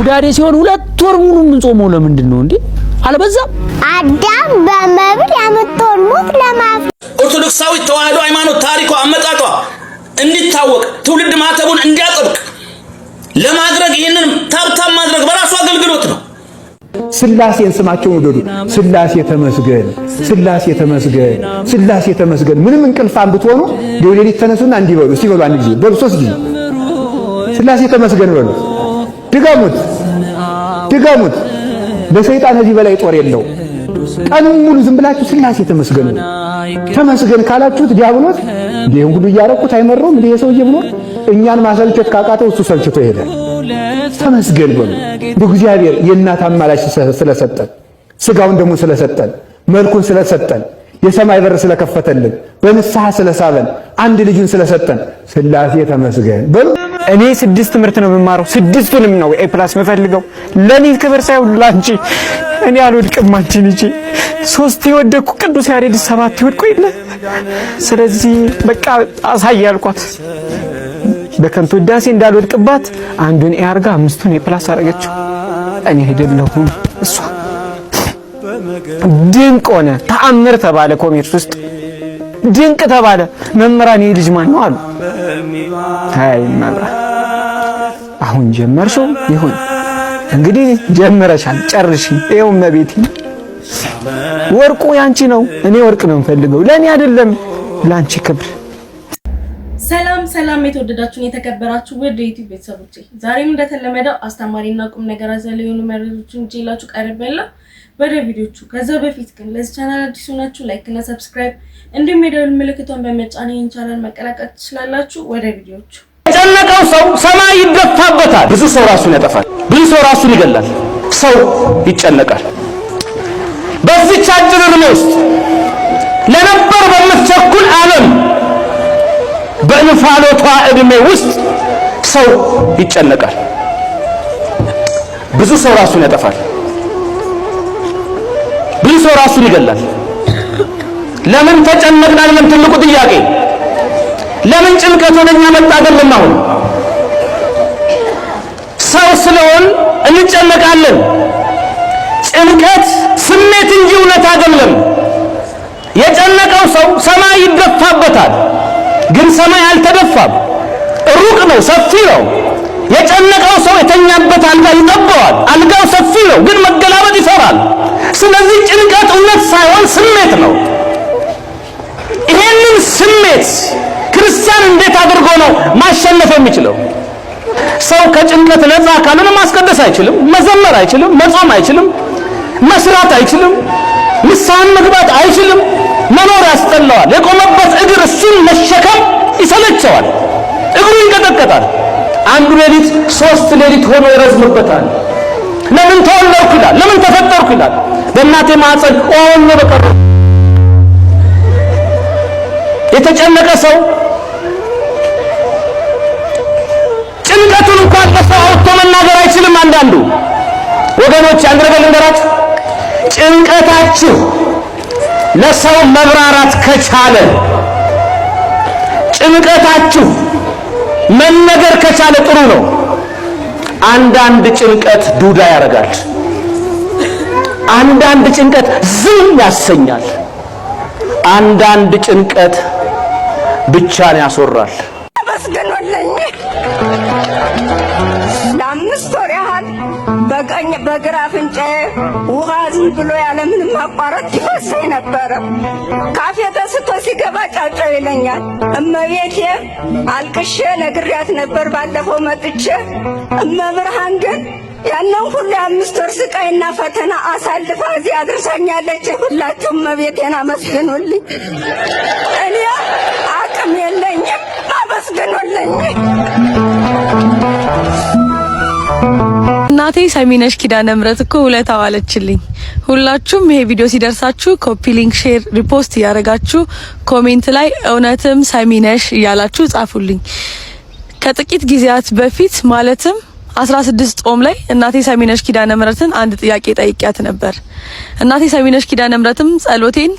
ሁዳዴ ሲሆን 2 ወር ሙሉ ምን ጾመው ለምንድን ነው እንዴ? አልበዛም? አዳም በመብል ያመጣውን ሞት ለማፍ ኦርቶዶክሳዊ ተዋህዶ ሃይማኖት ታሪኳ አመጣጧ እንዲታወቅ ትውልድ ማተቡን እንዲያጠብቅ ለማድረግ ይሄንን ታብታብ ማድረግ በራሱ አገልግሎት ነው። ስላሴን ስማቸውን ወደዱ። ስላሴ ተመስገን፣ ስላሴ ተመስገን፣ ስላሴ ተመስገን። ምንም እንቅልፋም ብትሆኑ ሌሊት ተነሱና እንዲበሉ ሲበሉ አንድ ጊዜ በሉ 3 ጊዜ ስላሴ ተመስገን በሉ። ድገሙት፣ ድገሙት። ለሰይጣን እዚህ በላይ ጦር የለው። ቀን ሙሉ ዝም ብላችሁ ስላሴ ተመስገን ተመስገን ካላችሁት ዲያብሎስ ይሄን ሁሉ እያረኩት አይመረውም እንዴ ሰውዬ ብሎ እኛን ማሰልቸት ካቃተው እሱ ሰልችቶ ይሄዳል። ተመስገን በሉ። እግዚአብሔር የእናት አማላጅ ስለሰጠን፣ ስጋውን ደግሞ ስለሰጠን፣ መልኩን ስለሰጠን፣ የሰማይ በር ስለከፈተልን፣ በንስሐ ስለሳበን፣ አንድ ልጁን ስለሰጠን ስላሴ ተመስገን በሉ። እኔ 6 ትምህርት ነው የምማረው፣ 6ቱንም ነው ኤ+ መፈልገው ለኔ ክብር ሳይሆን ላንቺ። እኔ አልወድቅም አንቺን እንጂ 3 የወደኩ ቅዱስ ያሬድ 7 ይወድቁ የለ። ስለዚህ በቃ አሳይ ያልኳት በከንቱ ዳሴ እንዳልወድቅባት አንዱን ኤ አርጋ 5ቱን ኤ+ አረገችው። እኔ አይደለሁም እሷ። ድንቅ ሆነ፣ ተአምር ተባለ። ኮሜርስ ውስጥ ድንቅ ተባለ። መምህራን ይሄ ልጅ ማን ነው አሉ። አይ መምህራን አሁን ጀመርሽው ይሁን እንግዲህ ጀመረሻል፣ ጨርሺ። ይኸው መቤቴ ወርቁ ያንቺ ነው። እኔ ወርቅ ነው የምፈልገው፣ ለኔ አይደለም፣ ላንቺ ክብር። ሰላም ሰላም፣ የተወደዳችሁን የተከበራችሁ ውድ የዩቲዩብ ቤተሰቦቼ፣ ዛሬም እንደተለመደው አስተማሪና ቁም ነገር አዘል የሆኑ መረጃዎችን ይዤላችሁ ቀርቤያለሁ ወደ ቪዲዮቹ። ከዛ በፊት ግን ለዚህ ቻናል አዲስ ሆናችሁ ላይክ እና ሰብስክራይብ እንዲሁም የደወል ምልክቱን በመጫን ይህን ቻናል መቀላቀል ትችላላችሁ። ወደ ቪዲዮቹ። የጨነቀው ሰው ሰማይ ይደፋበታል። ብዙ ሰው ራሱን ያጠፋል፣ ብዙ ሰው ራሱን ይገላል፣ ሰው ይጨነቃል። በዚህች አጭር ዕድሜ ውስጥ ለነበር በምትቸኩል ዓለም በእንፋሎቷ ዕድሜ ውስጥ ሰው ይጨነቃል። ብዙ ሰው ራሱን ያጠፋል፣ ብዙ ሰው ራሱን ይገላል። ለምን ተጨነቅን አይደለም ትልቁ ጥያቄ። ለምን ጭንቀት ወደኛ መጣ አይደለም። አሁን ሰው ስለሆን እንጨነቃለን። ጭንቀት ስሜት እንጂ እውነት አይደለም። የጨነቀው ሰው ሰማይ ይደፋበታል፣ ግን ሰማይ አልተደፋም። ሩቅ ነው፣ ሰፊ ነው። የጨነቀው ሰው የተኛበት አልጋ ይጠበዋል። አልጋው ሰፊ ነው፣ ግን መገላበጥ ይፈራል። ስለዚህ ጭንቀት እውነት ሳይሆን ስሜት ነው። ይሄንን ስሜት ክርስቲያን እንዴት አድርጎ ነው ማሸነፍ የሚችለው? ሰው ከጭንቀት ነፃ ካልሆነ ማስቀደስ አይችልም፣ መዘመር አይችልም፣ መጾም አይችልም፣ መስራት አይችልም፣ ንስሐን መግባት አይችልም። መኖር ያስጠላዋል። የቆመበት እግር እሱን መሸከም ይሰለቸዋል፣ እግሩ ይንቀጠቀጣል። አንዱ ሌሊት 3 ሌሊት ሆኖ ይረዝምበታል። ለምን ተወለድኩ ይላል፣ ለምን ተፈጠርኩ ይላል። በእናቴ ማህፀን ኦን በቀር የተጨነቀ ሰው ጭንቀቱን እንኳን በሰው አውጥቶ መናገር አይችልም። አንዳንዱ ወገኖች አንድ ነገር ልንገራችሁ፣ ጭንቀታችሁ ለሰው መብራራት ከቻለ፣ ጭንቀታችሁ መነገር ከቻለ ጥሩ ነው። አንዳንድ ጭንቀት ዱዳ ያደርጋል፣ አንዳንድ ጭንቀት ዝም ያሰኛል፣ አንዳንድ ጭንቀት ብቻን ያስወራል። አመስግኑልኝ። ለ5 ወር ያህል በቀኝ በግራ አፍንጫዬ ውሃ ዝም ብሎ ያለ ምንም ማቋረጥ ይፈሰኝ ነበረ። ካፌ ተስቶ ሲገባ ጫጫው ይለኛል። እመቤቴ አልቅሼ ነግሬያት ነበር ባለፈው መጥቼ። እመብርሃን ግን ያንን ሁሉ 5 ወር ስቃይና ፈተና አሳልፋ እዚህ አድርሳኛለች። ሁላችሁም እመቤቴን አመስግኑልኝ። እኔ አቅም የለኝም፣ አመስግኑልኝ። እናቴ ሰሚነሽ ኪዳነ ምህረት እኮ ውለታ ዋለችልኝ። ሁላችሁም ይሄ ቪዲዮ ሲደርሳችሁ ኮፒ ሊንክ፣ ሼር፣ ሪፖስት እያደረጋችሁ ኮሜንት ላይ እውነትም ሰሚነሽ እያላችሁ ጻፉልኝ። ከጥቂት ጊዜያት በፊት ማለትም 16 ጾም ላይ እናቴ ሰሚነሽ ኪዳነ ምህረትን አንድ ጥያቄ ጠይቂያት ነበር። እናቴ ሰሚነሽ ኪዳነ ምህረትም ጸሎቴን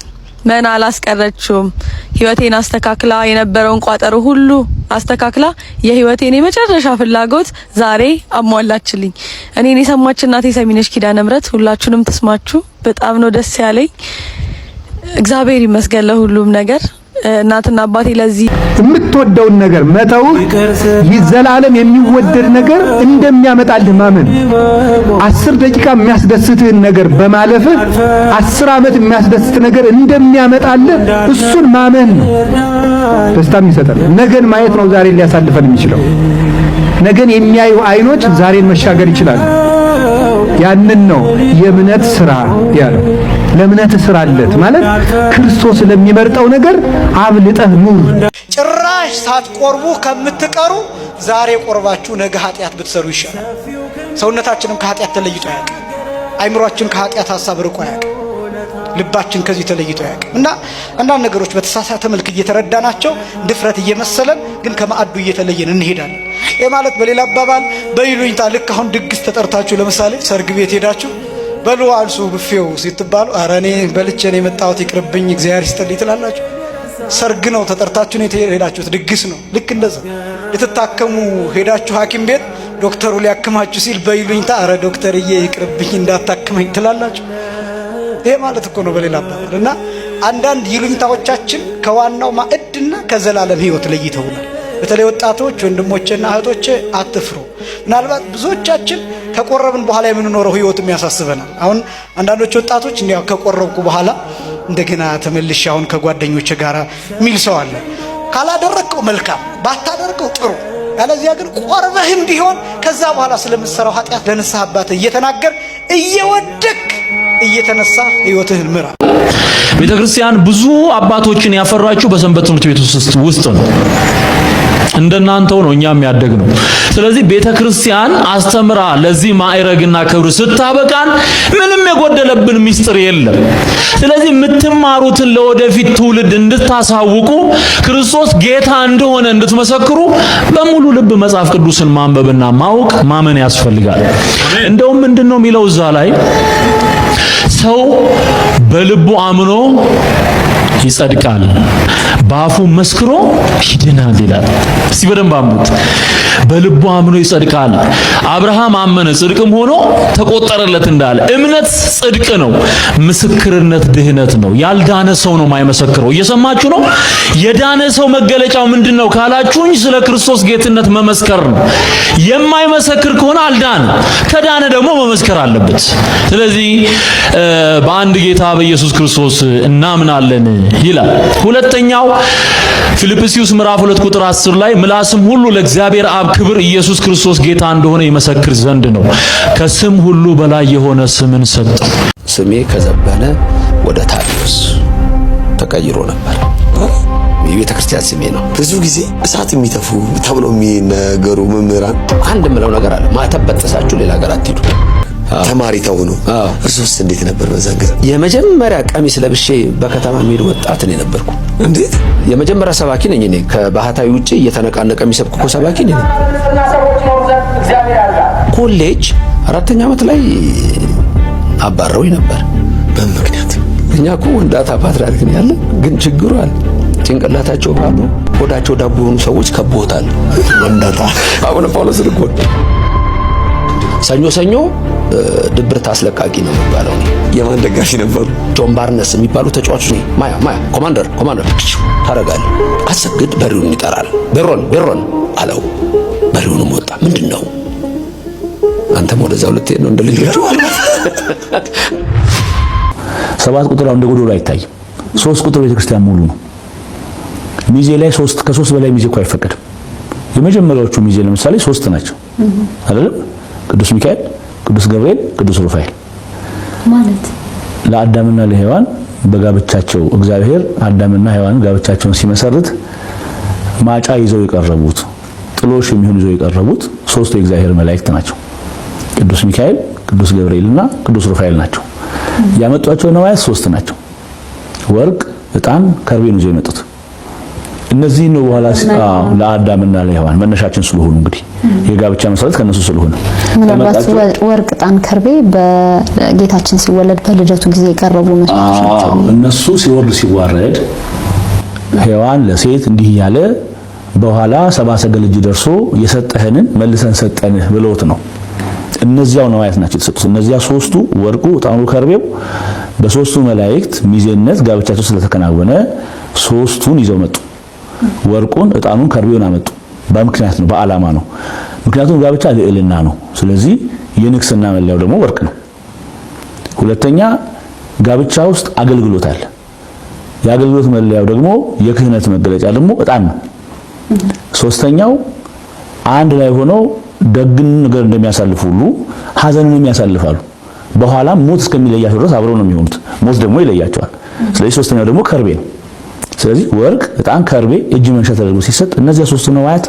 መና አላስቀረችውም። ህይወቴን አስተካክላ የነበረውን ቋጠሮ ሁሉ አስተካክላ የህይወቴን የመጨረሻ ፍላጎት ዛሬ አሟላችልኝ። እኔን የሰማች እናቴ ሰሚነሽ ኪዳነ ምህረት ሁላችሁንም ተስማችሁ በጣም ነው ደስ ያለኝ። እግዚአብሔር ይመስገን ለሁሉም ነገር። እናትና አባቴ ለዚህ የምትወደውን ነገር መተው ይዘላለም የሚወደድ ነገር እንደሚያመጣልህ ማመን 10 ደቂቃ የሚያስደስትህን ነገር በማለፍ 10 ዓመት የሚያስደስት ነገር እንደሚያመጣልህ እሱን ማመን ነው ደስታም ይሰጣል። ነገን ማየት ነው ዛሬን ሊያሳልፈን የሚችለው። ነገን የሚያዩ አይኖች ዛሬን መሻገር ይችላሉ። ያንን ነው የእምነት ስራ ያለው። ለእምነት ስራለት ማለት ክርስቶስ ለሚመርጠው ነገር አብልጠህ ኑር። ጭራሽ ሳትቆርቡ ከምትቀሩ ዛሬ ቆርባችሁ ነገ ኃጢአት ብትሰሩ ይሻላል። ሰውነታችንም ከኃጢአት ተለይቶ ያውቃል። አይምሮአችን ከኃጢአት ሐሳብ ርቆ ያውቃል። ልባችን ከዚህ ተለይቶ ያውቃል። እና አንዳንድ ነገሮች በተሳሳተ መልክ እየተረዳናቸው ድፍረት እየመሰለን ግን ከማዕዱ እየተለየን እንሄዳለን። ይሄ ማለት በሌላ አባባል በይሉኝታ ልክ አሁን ድግስ ተጠርታችሁ ለምሳሌ ሰርግ ቤት ሄዳችሁ በሉ አልሱ ብፌው ሲትባሉ ኧረ እኔ በልቼ ነው የመጣሁት ይቅርብኝ እግዚአብሔር ይስጥልኝ ትላላችሁ። ሰርግ ነው ተጠርታችሁ ነው ሄዳችሁት፣ ድግስ ነው። ልክ እንደዛ ልትታከሙ ሄዳችሁ ሐኪም ቤት ዶክተሩ ሊያክማችሁ ሲል በይሉኝታ ኧረ ዶክተርዬ ይቅርብኝ እንዳታክመኝ ትላላችሁ። ይሄ ማለት እኮ ነው በሌላ አባባል። እና አንዳንድ ይሉኝታዎቻችን ከዋናው ማዕድና ከዘላለም ሕይወት ለይተውናል። በተለይ ወጣቶች ወንድሞቼና እህቶቼ አትፍሩ። ምናልባት ብዙዎቻችን ከቆረብን በኋላ የምንኖረው ሕይወትም ያሳስበናል። አሁን አንዳንዶች ወጣቶች እንዲያው ከቆረብኩ በኋላ እንደገና ተመልሼ አሁን ከጓደኞቼ ጋር ሚል ሰው አለ። ካላደረከው መልካም፣ ባታደርገው ጥሩ። ያለዚያ ግን ቆርበህም ቢሆን ከዛ በኋላ ስለምትሰራው ኃጢአት ለንስሐ አባትህ እየተናገር እየወደቅ እየተነሳ ሕይወትህን ምራ። ቤተክርስቲያን ብዙ አባቶችን ያፈራችሁ በሰንበት ትምህርት ቤት ውስጥ ነው። እንደናንተው ነው እኛም ያደግ ነው። ስለዚህ ቤተክርስቲያን አስተምራ ለዚህ ማዕረግና ክብር ስታበቃን ምንም የጎደለብን ምስጢር የለም። ስለዚህ የምትማሩትን ለወደፊት ትውልድ እንድታሳውቁ ክርስቶስ ጌታ እንደሆነ እንድትመሰክሩ በሙሉ ልብ መጽሐፍ ቅዱስን ማንበብና ማወቅ ማመን ያስፈልጋል። እንደውም ምንድነው የሚለው እዛ ላይ ሰው በልቡ አምኖ ይጸድቃል፣ በአፉ መስክሮ ይድናል ይላል። እስቲ በደንብ አምኑት። በልቡ አምኖ ይጸድቃል። አብርሃም አመነ ጽድቅም ሆኖ ተቆጠረለት እንዳለ እምነት ጽድቅ ነው፣ ምስክርነት ድህነት ነው። ያልዳነ ሰው ነው የማይመሰክረው። እየሰማችሁ ነው? የዳነ ሰው መገለጫው ምንድነው ካላችሁኝ ስለ ክርስቶስ ጌትነት መመስከር ነው። የማይመሰክር ከሆነ አልዳነ፣ ከዳነ ደግሞ መመስከር አለበት። ስለዚህ በአንድ ጌታ በኢየሱስ ክርስቶስ እናምናለን ይላል። ሁለተኛው ፊልጵስዩስ ምዕራፍ 2 ቁጥር 10 ላይ ምላስም ሁሉ ለእግዚአብሔር አብ ክብር ኢየሱስ ክርስቶስ ጌታ እንደሆነ ይመሰክር ዘንድ ነው፣ ከስም ሁሉ በላይ የሆነ ስምን ሰጠው። ስሜ ከዘበነ ወደ ታዲዮስ ተቀይሮ ነበር። የቤተ ክርስቲያን ስሜ ነው። ብዙ ጊዜ እሳት የሚተፉ ተብሎ የሚነገሩ መምህራን አንድ ምለው ነገር አለ። ማተብ በጥሳችሁ ሌላ ሀገር አትሄዱ። ተማሪ ተውኑ። እርሶስ እንዴት ነበር? በዛን ጊዜ የመጀመሪያ ቀሚስ ለብሼ በከተማ ሄድ ወጣት ነው ነበርኩ። እንዴት የመጀመሪያ ሰባኪ ነኝ እኔ። ከባህታዊ ውጪ እየተነቃነቀ የሚሰብክ እኮ ሰባኪ ነኝ። ኮሌጅ 4ኛ ዓመት ላይ አባረውኝ ነበር። በምክንያት እኛ እኮ ወንዳታ ፓትርያርክ ነው ያለ፣ ግን ችግሩ አለ። ጭንቅላታቸው ባዶ ሆዳቸው ዳቦ የሆኑ ሰዎች ከቦታል። ወንዳታ አቡነ ጳውሎስ ልኮ ሰኞ ሰኞ ድብርት አስለቃቂ ነው የሚባለው። የማን ደጋፊ ነበሩ? ጆን ባርነስ የሚባሉ ተጫዋቾች ነው። ማያ ኮማንደር ታረጋለህ፣ አሰግድ፣ በሪውን ይጠራል። ቤሮን አለው። በሪውንም ወጣ። ምንድነው አንተም ወደዛው ልትሄድ ነው እንደልጆቹ? 7 ቁጥር እንደ ጎዶሎ አይታይም። 3 ቁጥር ቤተክርስቲያን ሙሉ ነው። ሚዜ ላይ ከ3 በላይ ሚዜ እኮ አይፈቀድም። የመጀመሪያዎቹ ሚዜ ለምሳሌ 3 ናቸው አይደል? ቅዱስ ሚካኤል፣ ቅዱስ ገብርኤል፣ ቅዱስ ሩፋኤል ማለት ለአዳምና ለሔዋን በጋብቻቸው እግዚአብሔር አዳምና ሔዋን ጋብቻቸውን ሲመሰርት ማጫ ይዘው የቀረቡት ጥሎሽ የሚሆኑ ይዘው የቀረቡት 3 የእግዚአብሔር መላእክት ናቸው። ቅዱስ ሚካኤል፣ ቅዱስ ገብርኤልና ቅዱስ ሩፋኤል ናቸው። ያመጧቸው ነዋያት 3 ናቸው። ወርቅ፣ ዕጣን፣ ከርቤን ይዘው የመጡት እነዚህ ነው በኋላ ለአዳምና ለሔዋን መነሻችን ስለሆኑ እንግዲህ የጋብቻ መሰረት ከነሱ ስለሆነ ምናልባት ወርቅ ዕጣን ከርቤ በጌታችን ሲወለድ በልደቱ ጊዜ የቀረቡ መስዋዕቶች ናቸው። እነሱ ሲዋረድ ሔዋን ለሴት እንዲህ ያለ በኋላ ሰብአ ሰገል እጅ ደርሶ የሰጠህንን መልሰን ሰጠንህ ብለውት ነው። እነዚያው ነዋያት ናቸው የተሰጡት። እነዚያ ሶስቱ ወርቁ፣ ዕጣኑ፣ ከርቤው በሶስቱ መላእክት ሚዜነት ጋብቻቸው ስለተከናወነ ሶስቱን ይዘው መጡ። ወርቁን፣ ዕጣኑን፣ ከርቤውን አመጡ። በምክንያት ነው፣ በዓላማ ነው። ምክንያቱም ጋብቻ ልዕልና ነው። ስለዚህ የንግስና መለያው ደግሞ ወርቅ ነው። ሁለተኛ ጋብቻ ውስጥ አገልግሎት አለ። የአገልግሎት መለያው ደግሞ የክህነት መገለጫ ደግሞ ዕጣን ነው። ሶስተኛው አንድ ላይ ሆነው ደግን ነገር እንደሚያሳልፉ ሁሉ ሐዘንንም ያሳልፋሉ። በኋላ ሞት እስከሚለያቸው ድረስ አብረው ነው የሚሆኑት። ሞት ደግሞ ይለያቸዋል። ስለዚህ ሶስተኛው ደግሞ ከርቤ ነው። ስለዚህ ወርቅ፣ ዕጣን፣ ከርቤ እጅ መንሻ ተደርጎ ሲሰጥ እነዚያ ሶስቱ ነዋያት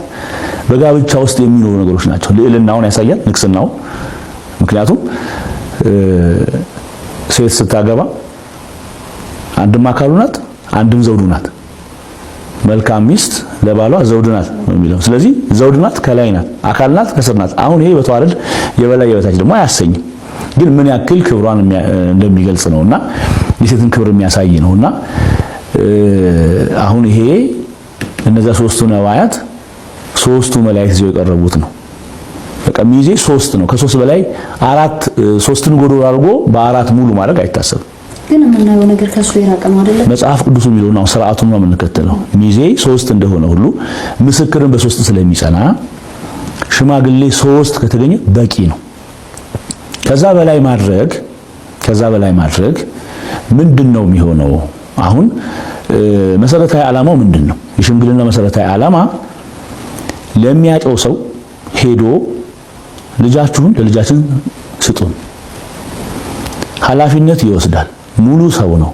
በጋብቻ ውስጥ የሚኖሩ ነገሮች ናቸው። ልዕልናውን ያሳያል፣ ንግስናው። ምክንያቱም ሴት ስታገባ አንድም አካሉ ናት፣ አንድም ዘውዱ ናት። መልካም ሚስት ለባሏ ዘውድ ናት ነው የሚለው። ስለዚህ ዘውድ ናት፣ ከላይ ናት፣ አካል ናት፣ ከስር ናት። አሁን ይሄ በተዋረድ የበላይ የበታች ደግሞ አያሰኝም፣ ግን ምን ያክል ክብሯን እንደሚገልጽ ነውና የሴትን ክብር የሚያሳይ ነውና አሁን ይሄ እነዛ ሶስቱ ነዋያት ሶስቱ መላእክት ይዘው የቀረቡት ነው። በቃ ሚዜ ሶስት ነው። ከሶስት በላይ አራት ሶስትን ጎዶሎ አድርጎ በአራት ሙሉ ማድረግ አይታሰብም። ግን የምናየው ነገር ከሱ የራቀ ነው አይደለ? መጽሐፍ ቅዱስ የሚለው ነው ሥርዓቱን ነው የምንከተለው። ሚዜ ሶስት እንደሆነ ሁሉ ምስክርን በሶስት ስለሚጸና ሽማግሌ ሶስት ከተገኘ በቂ ነው። ከዛ በላይ ማድረግ ምንድነው የሚሆነው? አሁን መሰረታዊ ዓላማው ምንድነው? የሽምግልና መሰረታዊ ዓላማ ለሚያጨው ሰው ሄዶ ልጃችሁን ለልጃችን ስጡን፣ ኃላፊነት ይወስዳል፣ ሙሉ ሰው ነው፣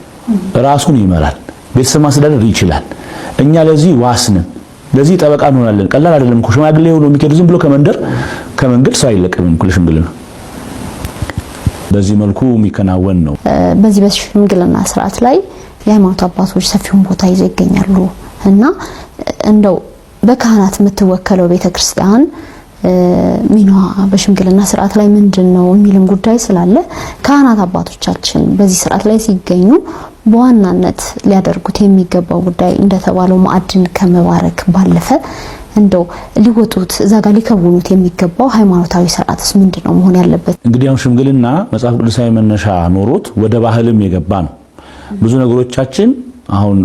ራሱን ይመራል፣ ቤተሰብ ማስተዳደር ይችላል፣ እኛ ለዚህ ዋስነን፣ ለዚህ ጠበቃ እንሆናለን። ቀላል አይደለም እኮ ሽማግሌ ሆኖ የሚከዱ ዝም ብሎ ከመንገድ ሰው አይለቀምም እኮ ለሽምግልና። በዚህ መልኩ የሚከናወን ነው። በዚህ በሽምግልና ስርዓት ላይ የሃይማኖት አባቶች ሰፊውን ቦታ ይዘው ይገኛሉ እና እንደው በካህናት የምትወከለው ቤተክርስቲያን ሚናዋ በሽምግልና ስርዓት ላይ ምንድነው የሚልም ጉዳይ ስላለ ካህናት አባቶቻችን በዚህ ስርዓት ላይ ሲገኙ በዋናነት ሊያደርጉት የሚገባው ጉዳይ እንደተባለው ማዕድን ከመባረክ ባለፈ እንደው ሊወጡት እዛ ጋር ሊከውኑት የሚገባው ሃይማኖታዊ ስርዓትስ ምንድነው መሆን ያለበት? እንግዲህ አሁን ሽምግልና መጽሐፍ ቅዱሳዊ መነሻ ኖሮት ወደ ባህልም የገባ ነው። ብዙ ነገሮቻችን አሁን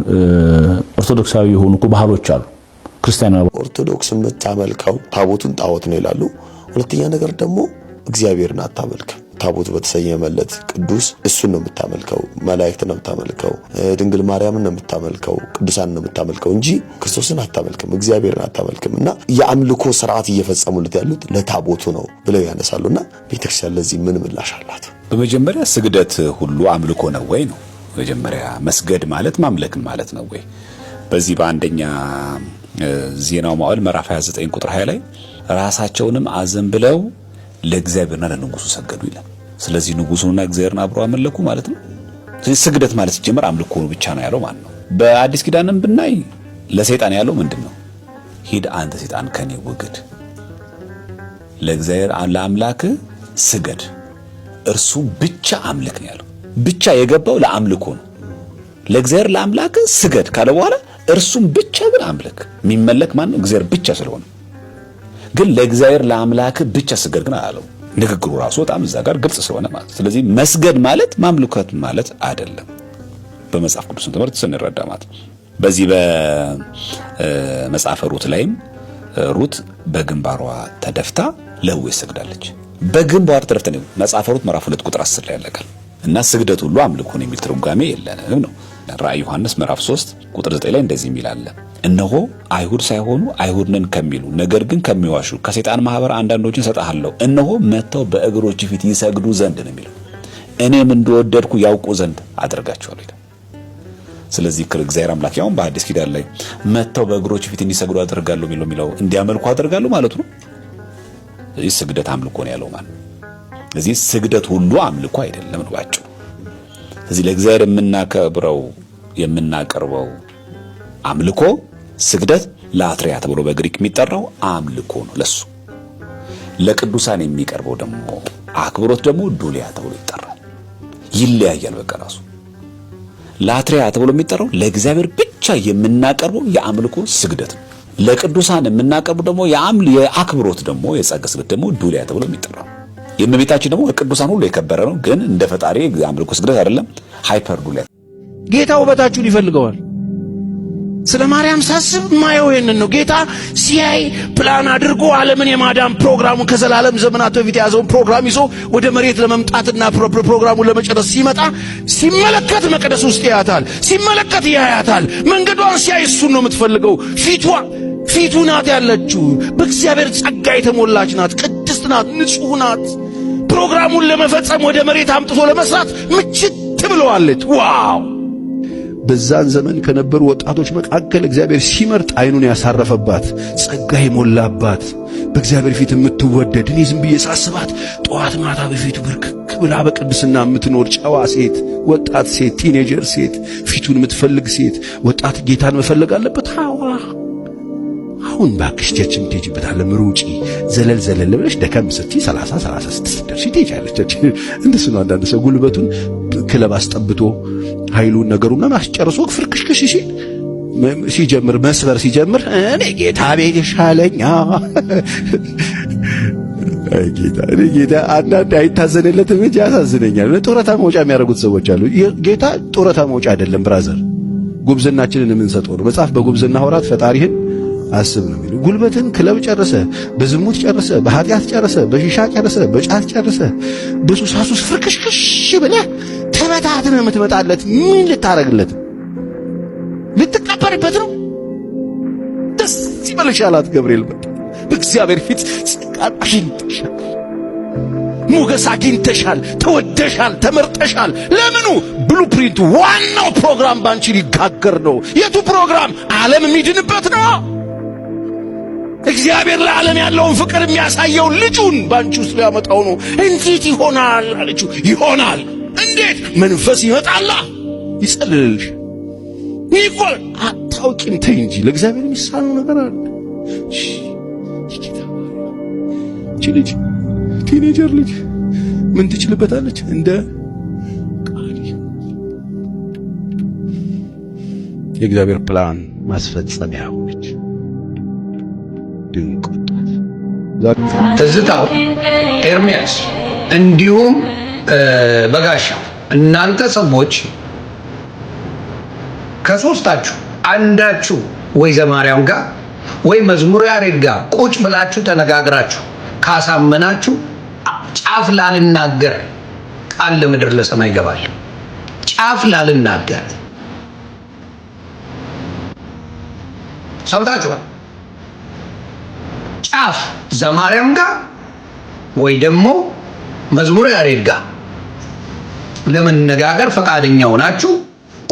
ኦርቶዶክሳዊ የሆኑ ባህሎች አሉ። ክርስቲያናዊ ኦርቶዶክስ የምታመልከው ታቦቱን ጣዖት ነው ይላሉ። ሁለተኛ ነገር ደግሞ እግዚአብሔርን አታመልክም። ታቦቱ በተሰየመለት ቅዱስ እሱን ነው የምታመልከው፣ መላእክትን ነው የምታመልከው፣ ድንግል ማርያምን ነው የምታመልከው፣ ቅዱሳን ነው የምታመልከው እንጂ ክርስቶስን አታመልክም፣ እግዚአብሔርን አታመልክም። እና የአምልኮ ስርዓት እየፈጸሙለት ያሉት ለታቦቱ ነው ብለው ያነሳሉና ቤተክርስቲያን ለዚህ ምን ምላሽ አላት? በመጀመሪያ ስግደት ሁሉ አምልኮ ነው ወይ ነው። መጀመሪያ መስገድ ማለት ማምለክን ማለት ነው ወይ? በዚህ በአንደኛ ዜናው መዋዕል ምዕራፍ 29 ቁጥር 20 ላይ ራሳቸውንም አዘንብለው ለእግዚአብሔርና ለንጉሱ ሰገዱ ይላል። ስለዚህ ንጉሱና እግዚአብሔርን አብረው አመለኩ ማለት ነው። ስለዚህ ስግደት ማለት ሲጀመር አምልኮ ብቻ ነው ያለው ማለት ነው። በአዲስ ኪዳንም ብናይ ለሰይጣን ያለው ምንድነው? ሂድ አንተ ሰይጣን ከኔ ወግድ፣ ለእግዚአብሔር ለአምላክ ስገድ፣ እርሱ ብቻ አምልክ ነው ያለው። ብቻ የገባው ለአምልኮ ነው። ለእግዚአብሔር ለአምላክ ስገድ ካለ በኋላ እርሱም ብቻ ግን አምልክ። የሚመለክ ማን ነው? እግዚአብሔር ብቻ ስለሆነ ግን ለእግዚአብሔር ለአምላክ ብቻ ስገድ ግን አላለው። ንግግሩ ራሱ በጣም እዛ ጋር ግልጽ ስለሆነ ማለት። ስለዚህ መስገድ ማለት ማምለከት ማለት አይደለም በመጽሐፍ ቅዱስ ትምህርት ስንረዳ ማለት። በዚህ በመጽሐፈ ሩት ላይም ሩት በግንባሯ ተደፍታ ለሕዌ ሰግዳለች። በግንባሯ ተደፍታ ነው መጽሐፈ ሩት ምዕራፍ 2 ቁጥር 10 ላይ ያለቃል። እና ስግደት ሁሉ አምልኮ ነው የሚል ትርጓሜ የለንም ነው። ራዕይ ዮሐንስ ምዕራፍ 3 ቁጥር 9 ላይ እንደዚህ የሚል አለ። እነሆ አይሁድ ሳይሆኑ አይሁድ ነን ከሚሉ ነገር ግን ከሚዋሹ ከሰይጣን ማህበር አንዳንዶችን ሰጣለሁ። እነሆ መተው በእግሮች ፊት ይሰግዱ ዘንድ ነው የሚለው። እኔም እንደወደድኩ ያውቁ ዘንድ አደርጋቸዋለሁ ይላል። ስለዚህ እግዚአብሔር አምላክ ያው በአዲስ ኪዳን ላይ መተው በእግሮች ፊት እንዲሰግዱ አደርጋለሁ የሚለው እንዲያመልኩ አደርጋለሁ ማለቱ ነው። ስለዚህ ስግደት አምልኮ ነው ያለው ማለት። ስለዚህ ስግደት ሁሉ አምልኮ አይደለም ነው ባጭሩ። ስለዚህ ለእግዚአብሔር የምናከብረው የምናቀርበው አምልኮ ስግደት ላትሪያ ተብሎ በግሪክ የሚጠራው አምልኮ ነው ለሱ። ለቅዱሳን የሚቀርበው ደግሞ አክብሮት ደግሞ ዱሊያ ተብሎ ይጠራል። ይለያያል በቃ ራሱ። ላትሪያ ተብሎ የሚጠራው ለእግዚአብሔር ብቻ የምናቀርበው የአምልኮ ስግደት ነው። ለቅዱሳን የምናቀርበው ደግሞ የአክብሮት ደግሞ የጸጋ ስግደት ደግሞ ዱሊያ ተብሎ የሚጠራው። የእመቤታችን ደግሞ ቅዱሳን ሁሉ የከበረ ነው፣ ግን እንደ ፈጣሪ የአምልኮ ስግደት አይደለም። ሃይፐር ዱሊያ። ጌታ ውበታችሁን ይፈልገዋል። ስለ ማርያም ሳስብ ማየው ይሄንን ነው። ጌታ ሲያይ ፕላን አድርጎ ዓለምን የማዳን ፕሮግራሙን ከዘላለም ዘመናት በፊት የያዘውን ፕሮግራም ይዞ ወደ መሬት ለመምጣትና ፕሮግራሙን ለመጨረስ ሲመጣ ሲመለከት መቅደስ ውስጥ ያያታል፣ ሲመለከት ያያታል። መንገዷን ሲያይ እሱን ነው የምትፈልገው። ፊቱ ናት ያለችው፣ በእግዚአብሔር ጸጋ የተሞላች ናት፣ ቅድስት ናት፣ ንጹህ ናት። ፕሮግራሙን ለመፈጸም ወደ መሬት አምጥቶ ለመስራት ምችት ብለዋለች። ዋው! በዛን ዘመን ከነበሩ ወጣቶች መካከል እግዚአብሔር ሲመርጥ አይኑን ያሳረፈባት፣ ጸጋ የሞላባት፣ በእግዚአብሔር ፊት የምትወደድ፣ እኔ ዝም ብዬ ሳስባት ጠዋት ማታ በፊቱ ብርክክ ብላ በቅድስና የምትኖር ጨዋ ሴት፣ ወጣት ሴት፣ ቲኔጀር ሴት፣ ፊቱን የምትፈልግ ሴት። ወጣት ጌታን መፈለግ አለበት። አሁን ባክሽ ቸርች የምትሄጂበት ዓለም ሩጪ፣ ዘለል ብለሽ ደከም ስትይ 36 ደርሺ ትሄጃለሽ። እንደሱ ነው። አንዳንድ ሰው ጉልበቱን ክለብ አስጠብቶ ኃይሉን ነገሩን ማስጨርሶ ፍርክሽክሽ ሲጀምር መስበር ሲጀምር እኔ ጌታ ቤት ይሻለኛል። ጌታ አንዳንድ አይታዘንለትም እንጂ ያሳዝነኛል። ጡረታ መውጫ የሚያደርጉት ሰዎች አሉ። ጌታ ጡረታ መውጫ አይደለም ብራዘር፣ ጉብዝናችንን የምንሰጠው ነው። መጽሐፍ በጉብዝና ወራት ፈጣሪህን አስብ ነው የሚለው። ጉልበትን ክለብ ጨርሰ፣ በዝሙት ጨርሰ፣ በኃጢአት ጨርሰ፣ በሺሻ ጨርሰ፣ በጫት ጨርሰ፣ በሱሳሱስ ፍርክሽክሽ ብለህ ተበታትነህ የምትመጣለት ምን ልታረግለት? ልትቀበርበት ነው? ደስ ይበልሽ አላት ገብርኤል። በእግዚአብሔር ፊት ጸጋን አግኝተሻል፣ ሞገስ አግኝተሻል፣ ተወደሻል፣ ተመርጠሻል። ለምኑ? ብሉፕሪንቱ ዋናው ፕሮግራም ባንቺ ሊጋገር ነው። የቱ ፕሮግራም? ዓለም የሚድንበት ነው። እግዚአብሔር ለዓለም ያለውን ፍቅር የሚያሳየው ልጁን ባንቺ ውስጥ ሊያመጣው ነው። እንዴት ይሆናል አለችው። ይሆናል። እንዴት? መንፈስ ይመጣላ፣ ይጸልልልሽ። ይቆል አታውቂም። ተይ እንጂ ለእግዚአብሔር የሚሳነው ነገር አለ። እቺ ልጅ ቲኔጀር ልጅ ምን ትችልበታለች? እንደ ቃል የእግዚአብሔር ፕላን ማስፈጸሚያ ሆነች። ድንቅ ትዝታው ኤርሚያስ እንዲሁም በጋሻው እናንተ ሰዎች ከሶስታችሁ አንዳችሁ ወይ ዘማርያም ጋር ወይ መዝሙር ያሬድ ጋር ቁጭ ብላችሁ ተነጋግራችሁ ካሳመናችሁ ጫፍ ላልናገር ቃል ለምድር ለሰማይ ይገባል። ጫፍ ላልናገር ሰምታችኋል። ጫፍ ዘማርያም ጋር ወይ ደግሞ መዝሙር ያሬድ ጋር ለመነጋገር ፈቃደኛ ሆናችሁ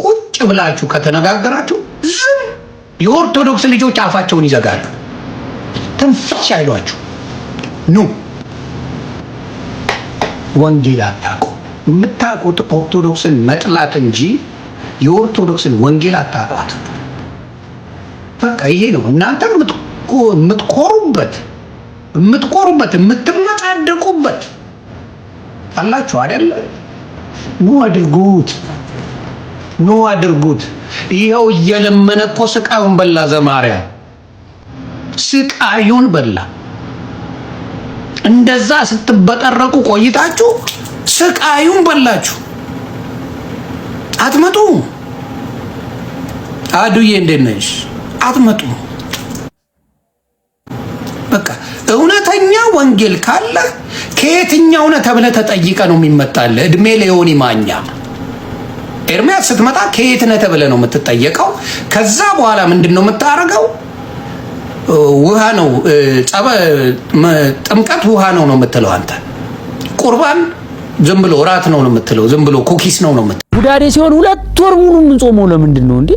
ቁጭ ብላችሁ ከተነጋገራችሁ የኦርቶዶክስ ልጆች አፋቸውን ይዘጋሉ። ትንፍሽ አይሏችሁ። ኑ ወንጌል አታውቁ። የምታውቁት ኦርቶዶክስን መጥላት እንጂ የኦርቶዶክስን ወንጌል አታውቁት። በቃ ይሄ ነው እናንተ የምትኮሩበት የምትመጻደቁበት አላችሁ አይደል? ኑ አድርጉት። ይኸው እየለመነ እኮ ስቃዩን በላ። ዘማርያም ስቃዩን በላ። እንደዛ ስትበጠረቁ ቆይታችሁ ስቃዩን በላችሁ። አትመጡ። አዱዬ እንዴት ነሽ? አትመጡ። በቃ እውነተኛ ወንጌል ካለ ከየትኛው ነው ተብለህ ተጠይቀ ነው የሚመጣልህ። እድሜ ለዮኒ ማኛ ኤርሚያስ ስትመጣ ከየት ነህ ተብለህ ነው የምትጠየቀው። ከዛ በኋላ ምንድነው የምታረገው? ውሃ ነው ጥምቀት ውሃ ነው የምትለው አንተ። ቁርባን ዝም ብሎ ራት ነው የምትለው። ዝም ብሎ ኩኪስ ነው የምትለው። ጉዳዴ ሲሆን 2 ወር ሙሉ የምንጾመው ለምንድን ነው እንዴ?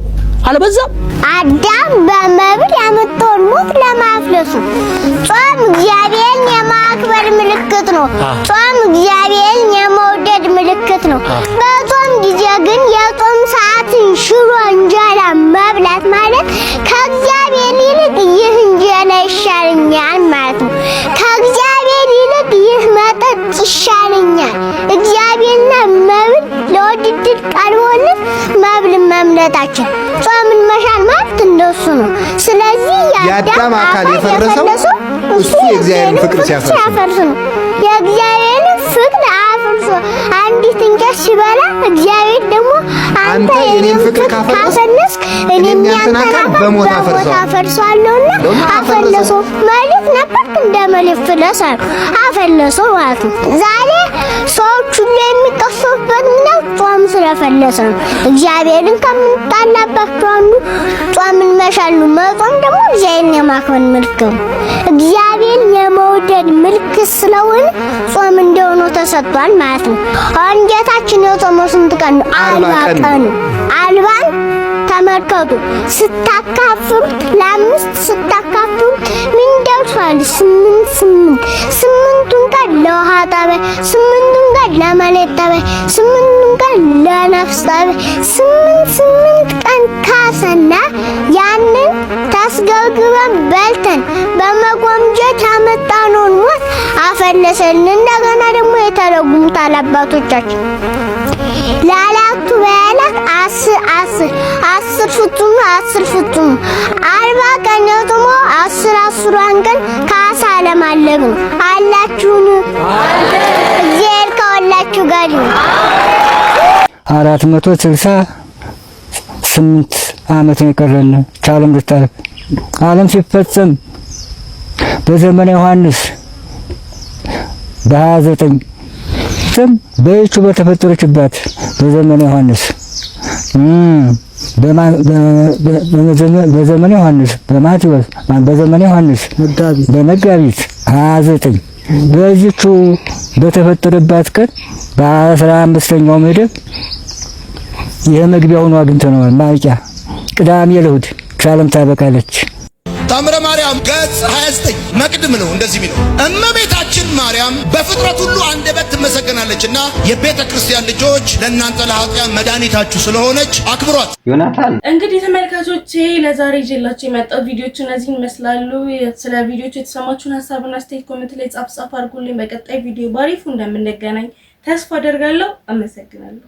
አልበዛም? አዳም በመብል ያመጣውን ሞት ለማፍለሱ ጾም እግዚአብሔርን የማክበር ምልክት ነው። ጾም እግዚአብሔርን የመውደድ ምልክት ነው። በጾም ጊዜ ግን የጾም ሰዓትን ሽሮ እንጀራ መብላት ማለት ከእግዚአብሔር ይልቅ ይህ እንጀራ ይሻለኛል ማለት ነው። ከእግዚአብሔር ይልቅ ይህ መጠጥ ይሻለኛል። እግዚአብሔርና መብል ለውድድር ቀርቦልን መብል መምረጣችን ጾምን መሻል ማለት እንደሱ ነው። ስለዚህ የአዳም አካል የፈረሰው እሱ የእግዚአብሔርን ፍቅር ሲያፈርስ ነው። የእግዚአብሔርን ፍቅር አፍርሶ አንዲት እንጨት ሲበላ እግዚአብሔር ደግሞ አንተ የኔን ፍቅር ካፈለስክ እኔም ያንተን አካል በሞት አፈርሰዋለሁና አፈለሰው ማለት ነበር። እንደ መልክ ፍለሳ አፈለሰው ማለት ነው። ዛሬ ሰዎች ሁሉ የሚቀሰፉበት ነው ጾም ስለፈለሰ ነው። እግዚአብሔርን ከምንጣላባቸው አንዱ ጾምን መሻል ነው። መጾም ደግሞ እግዚአብሔርን የማክበር ምልክት ነው። እግዚአብሔር የመውደድ ምልክት ስለሆነ ጾም እንደሆነ ተሰጥቷል ማለት ነው። አሁን ጌታችን የጾመው ስንት ቀን ነው? 40 ቀን ነው። 40 ተመልከቱ። ስታካፍሉት ለአምስት ስታካፍሉት ምን ደርሷል? 8ቱን ቀን ለውሃ ጠበል፣ 8ቱን ቀን ለመሬት ጠበል፣ 8ቱን ቀን ለነፍስ ጠበል፣ 8 ቀን ካሰና ያንን ታስገብግበን በልተን በመጎምጀት ያመጣነውን ሞት አፈለሰልን። እንደገና ደግሞ የተረጉሙታል አባቶቻችን ለአራቱ በዓላት 10 ፍጹም 40 ቀን ደግሞ 10 ቀን ካሳ ለማለግ ነው። አላችሁን? እግዚአብሔር ከሁላችሁ ጋር ይሁን። 468 ዓመት ነው የቀረን ዓለም ልታልፍ። ዓለም ሲፈጸም በዘመነ ዮሐንስ በ29 ስም በይቹ በተፈጠረችባት በዘመነ ዮሐንስ በዘመነ ዮሐንስ በማቴዎስ በዘመነ ዮሐንስ በመጋቢት 29 በዚቹ በተፈጠረባት ቀን በ15ኛው መደብ የመግቢያውን አግኝተነዋል። ማርቂያ ቅዳሜ ለእሑድ ዓለም ታበቃለች። ታምረ ማርያም ገጽ 29 መቅድም ነው እንደዚህ የሚለው እመቤታችን ማርያም በፍጥረት ሁሉ አንደበት ትመሰገናለችና የቤተ ክርስቲያን ልጆች ለእናንተ ለኃጢአን መድኃኒታችሁ ስለሆነች አክብሯት። ዮናታን እንግዲህ ተመልካቾቼ ለዛሬ ይዤላችሁ የመጣው ቪዲዮዎች እነዚህን ይመስላሉ። ስለ ቪዲዮዎች የተሰማችሁን ሀሳብና አስተያየት ኮሜንት ላይ ጻፍ አድርጉልኝ። በቀጣይ ቪዲዮ ባሪፉ እንደምንገናኝ ተስፋ አደርጋለሁ። አመሰግናለሁ።